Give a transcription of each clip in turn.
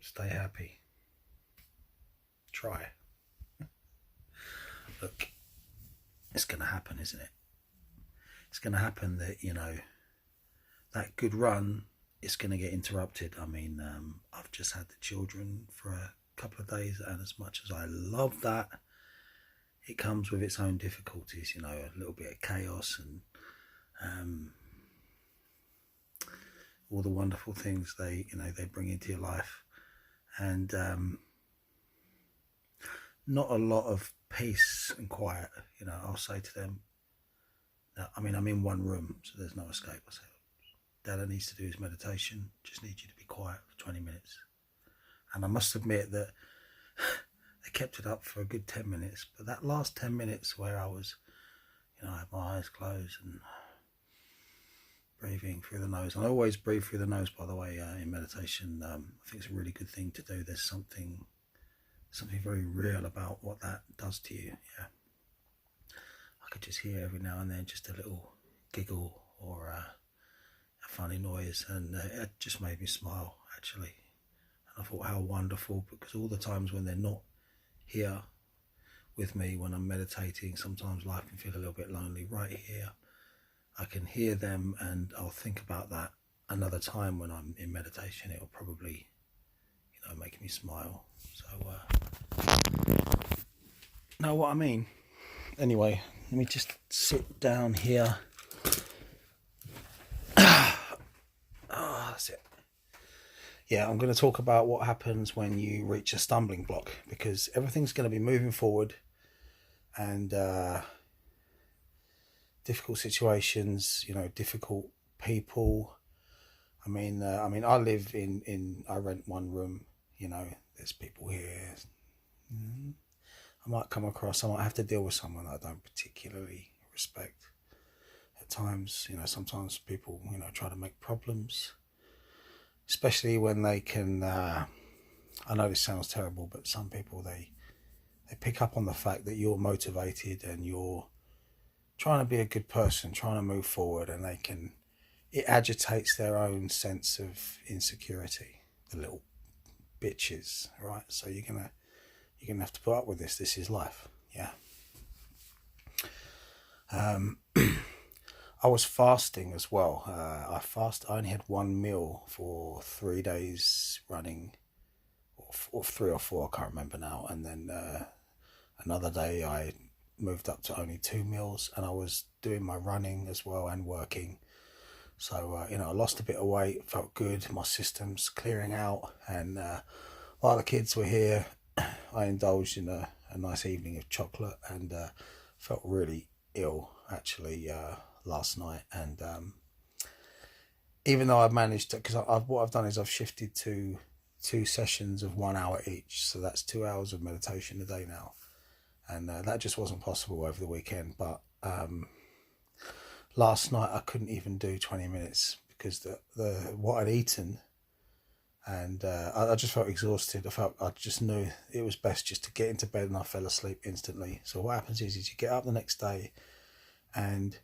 Stay happy. Try. Look, it's going to happen, isn't it? It's going to happen that, you know, that good run is going to get interrupted. I mean, I've just had the children for a couple of days, and as much as I love that, it comes with its own difficulties, you know, a little bit of chaos and all the wonderful things they bring into your life, and not a lot of peace and quiet. You know, I'll say to them, I mean, I'm in one room, so there's no escape. I say, Dada needs to do his meditation, just need you to be quiet for 20 minutes. And I must admit that they kept it up for a good 10 minutes, but that last 10 minutes where I was, you know, I had my eyes closed and breathing through the nose. And I always breathe through the nose, by the way, in meditation. I think it's a really good thing to do. There's something very real about what that does to you. Yeah, I could just hear every now and then just a little giggle or a funny noise, and it just made me smile, actually. And I thought, how wonderful, because all the times when they're not here with me when I'm meditating, sometimes life can feel a little bit lonely. Right here, I can hear them, and I'll think about that another time when I'm in meditation. It'll probably, you know, make me smile. So, know what I mean? Anyway, let me just sit down here. That's it. Yeah, I'm going to talk about what happens when you reach a stumbling block, because everything's going to be moving forward, and difficult situations, you know, difficult people. I mean, I live I rent one room, you know, there's people here. I might have to deal with someone that I don't particularly respect at times. You know, sometimes people, you know, try to make problems, especially when they can, I know this sounds terrible, but some people, they pick up on the fact that you're motivated and you're trying to be a good person, trying to move forward, and it agitates their own sense of insecurity, the little bitches, right? So you're gonna have to put up with this. This is life. Yeah. I was fasting as well. I only had one meal for 3 days running, or 3 or 4, I can't remember now. And then another day I moved up to only 2 meals, and I was doing my running as well and working. So, you know, I lost a bit of weight, felt good, my system's clearing out. And while the kids were here, I indulged in a nice evening of chocolate, and felt really ill, actually, last night. And even though I've managed to, because what I've done is I've shifted to 2 sessions of 1 hour each. So that's 2 hours of meditation a day now. And that just wasn't possible over the weekend. But last night I couldn't even do 20 minutes because what I'd eaten, and I just felt exhausted. I just knew it was best just to get into bed, and I fell asleep instantly. So what happens is you get up the next day, and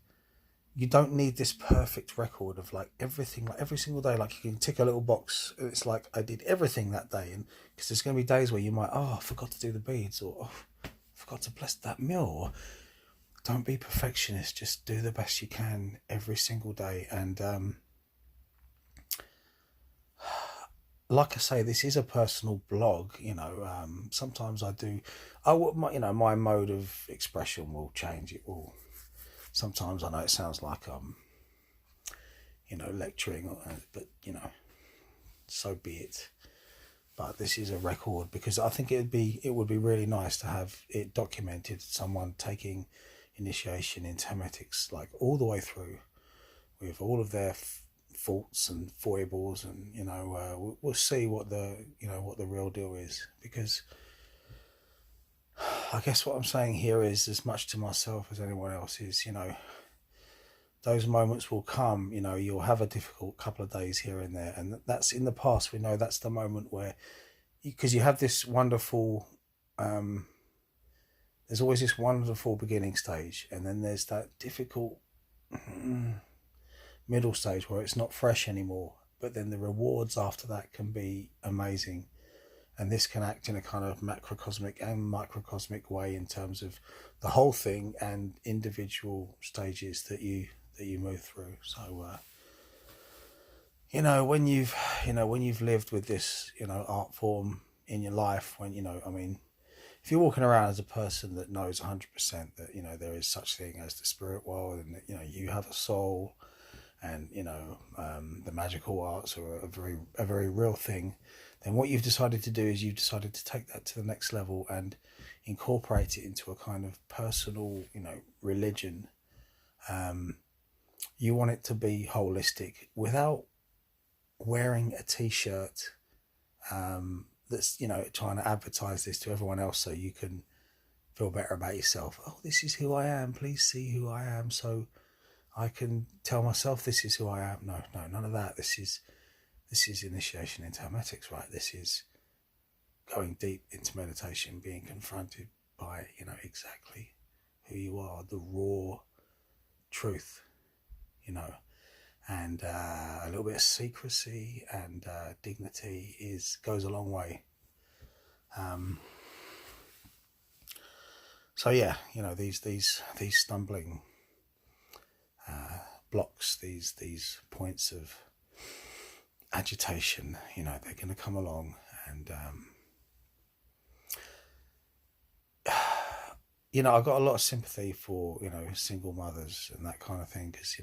you don't need this perfect record of like everything, like every single day, like you can tick a little box. It's like I did everything that day, and because there's going to be days where you might, I forgot to do the beads, or I forgot to bless that meal. Or don't be perfectionist, just do the best you can every single day. And like I say, this is a personal blog, you know. Sometimes my mode of expression will change. It will. Sometimes I know it sounds like I'm, you know, lecturing, but, you know, so be it. But this is a record, because I think it would be really nice to have it documented, someone taking initiation into Hermetics, like all the way through, with all of their faults and foibles, and, you know, we'll see what the real deal is. Because I guess what I'm saying here is as much to myself as anyone else is, you know, those moments will come. You know, you'll have a difficult couple of days here and there, and that's in the past. We know that's the moment where, because you have this wonderful, there's always this wonderful beginning stage, and then there's that difficult middle stage where it's not fresh anymore, but then the rewards after that can be amazing. And this can act in a kind of macrocosmic and microcosmic way in terms of the whole thing and individual stages that you move through. So when you've lived with this art form in your life, when if you're walking around as a person that knows 100% that there is such thing as the spirit world, and that you have a soul, and the magical arts are a very real thing, then what you've decided to do is you've decided to take that to the next level and incorporate it into a kind of personal religion. You want it to be holistic without wearing a t-shirt that's trying to advertise this to everyone else so you can feel better about yourself. Oh, this is who I am, please see who I am so I can tell myself this is who I am. No, none of that. This is initiation into Hermetics, right? This is going deep into meditation, being confronted by exactly who you are, the raw truth, and a little bit of secrecy and dignity goes a long way. So yeah, these stumbling blocks, these points of agitation, they're going to come along, and I've got a lot of sympathy for single mothers and that kind of thing, because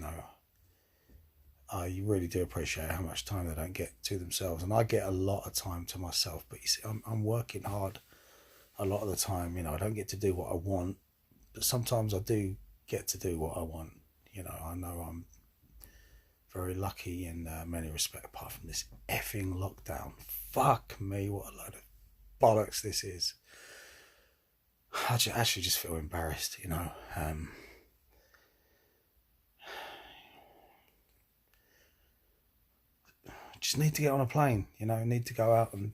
I really do appreciate how much time they don't get to themselves, and I get a lot of time to myself. But you see, I'm working hard a lot of the time. I don't get to do what I want, but sometimes I do get to do what I want. I know I'm very lucky in many respects, apart from this effing lockdown. Fuck me, what a load of bollocks this is. I actually just feel embarrassed, just need to get on a plane, need to go out and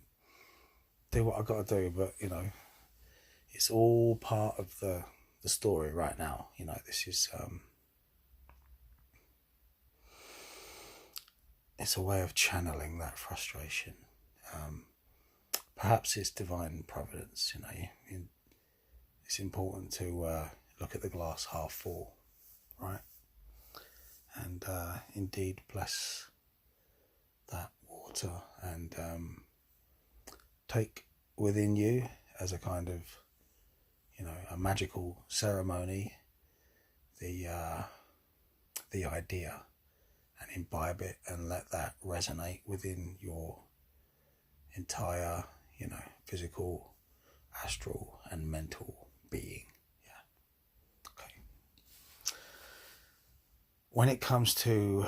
do what I got to do. But, it's all part of the story right now. This is, it's a way of channeling that frustration. Perhaps it's divine providence, it's important to look at the glass half full, right? And indeed bless that water and take within you as a kind of a magical ceremony the idea, and imbibe it and let that resonate within your entire physical, astral and mental being. Yeah. Okay. When it comes to,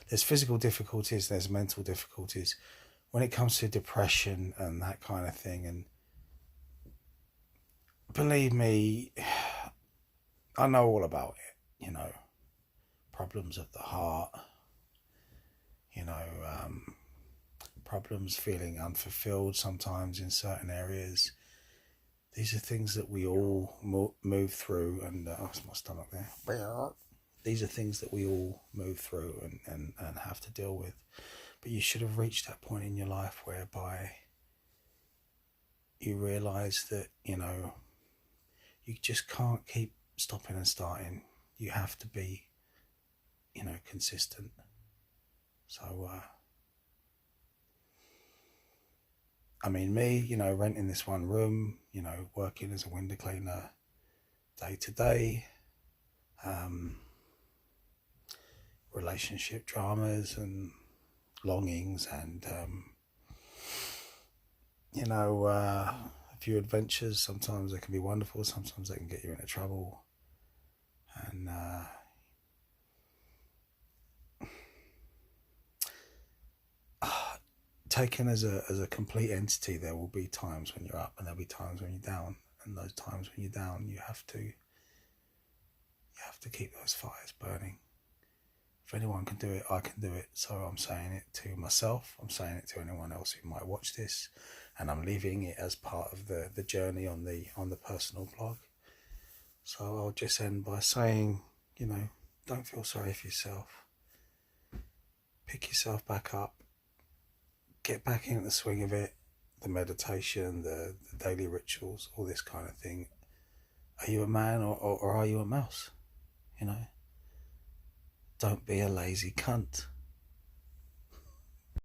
there's physical difficulties, there's mental difficulties. When it comes to depression and that kind of thing, and believe me, I know all about it. Problems of the heart, problems feeling unfulfilled sometimes in certain areas. These are things that we all move through, and it's my stomach there. These are things that we all move through and have to deal with. But you should have reached that point in your life whereby you realise that, you just can't keep stopping and starting. You have to be, consistent. So, me, renting this one room, working as a window cleaner day to day, relationship dramas and longings and, a few adventures. Sometimes they can be wonderful, sometimes they can get you into trouble. And, taken as a complete entity, there will be times when you're up and there'll be times when you're down, and those times when you're down, you have to keep those fires burning. If anyone can do it, I can do it. So I'm saying it to myself, I'm saying it to anyone else who might watch this, and I'm leaving it as part of the journey on the personal blog. So I'll just end by saying, don't feel sorry for yourself. Pick yourself back up. get back into the swing of it, the meditation, the daily rituals, all this kind of thing. Are you a man or are you a mouse? You know, don't be a lazy cunt.